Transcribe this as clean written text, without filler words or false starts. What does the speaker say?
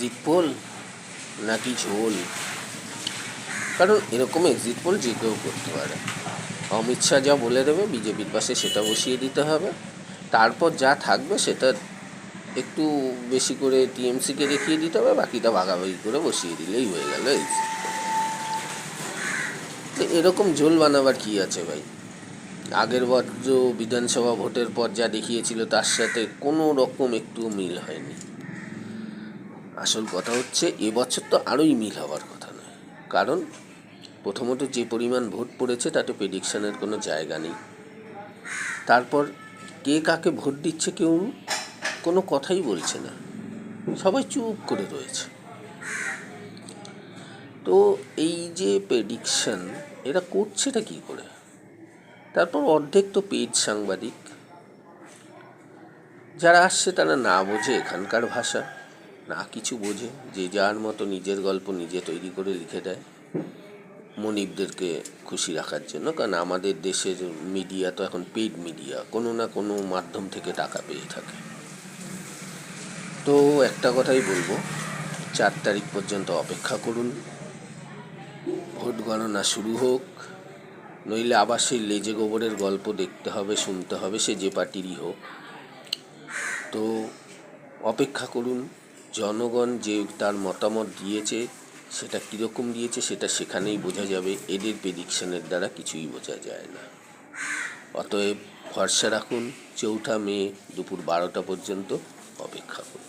Exit pole নাকি ঝোল? কারণ এরকম এক্সিট পোল যে কেউ করতে পারে। অমিত শাহ যা বলে দেবে বিজেপির পাশে সেটা বসিয়ে দিতে হবে, তারপর যা থাকবে সেটা একটু বেশি করে টিএমসিকে দেখিয়ে দিতে হবে, বাকিটা ভাগাভাগি করে বসিয়ে দিলেই হয়ে গেল এক্সিট পোল। এরকম ঝোল বানাবার কি আছে ভাই? আগের বার বিধানসভা ভোটের পর যা দেখিয়েছিল তার সাথে কোনো রকম একটু মিল হয়নি। আসল কথা হচ্ছে এবছর তো আরোই মিল হওয়ার কথা নয়, কারণ প্রথমত যে পরিমাণ ভোট পড়েছে তাতে প্রেডিকশানের কোনো জায়গা নেই। তারপর কে কাকে ভোট দিচ্ছে কেউ কোনো কথাই বলছে না, সবাই চুপ করে রয়েছে। তো এই যে প্রেডিকশান এরা করছেটা কী করে? তারপর অর্ধেক তো পেইড সাংবাদিক, যারা আসছে তারা না বোঝে এখানকার ভাষা, না কিছু বোঝে, যে যার মতো নিজের গল্প নিজে তৈরি করে লিখে দেয় মনিবদেরকে খুশি রাখার জন্য। কারণ আমাদের দেশের মিডিয়া তো এখন পেইড মিডিয়া, কোনো না কোনো মাধ্যম থেকে টাকা পেয়ে থাকে। তো একটা কথাই বলবো, 4 তারিখ পর্যন্ত অপেক্ষা করুন, ভোট গণনা শুরু হোক, নইলে আবার সেই লেজে গোবরের গল্প দেখতে হবে, শুনতে হবে, সে যে পার্টিরই হোক। তো অপেক্ষা করুন, জনগণ যে তার মতামত দিয়েছে সেটা কীরকম দিয়েছে সেটা সেখানেই বোঝা যাবে, এদের প্রেডিকশনের দ্বারা কিছুই বোঝা যায় না। অতএব ভরসা রাখুন, 4 মে দুপুর 12টা পর্যন্ত অপেক্ষা করুন।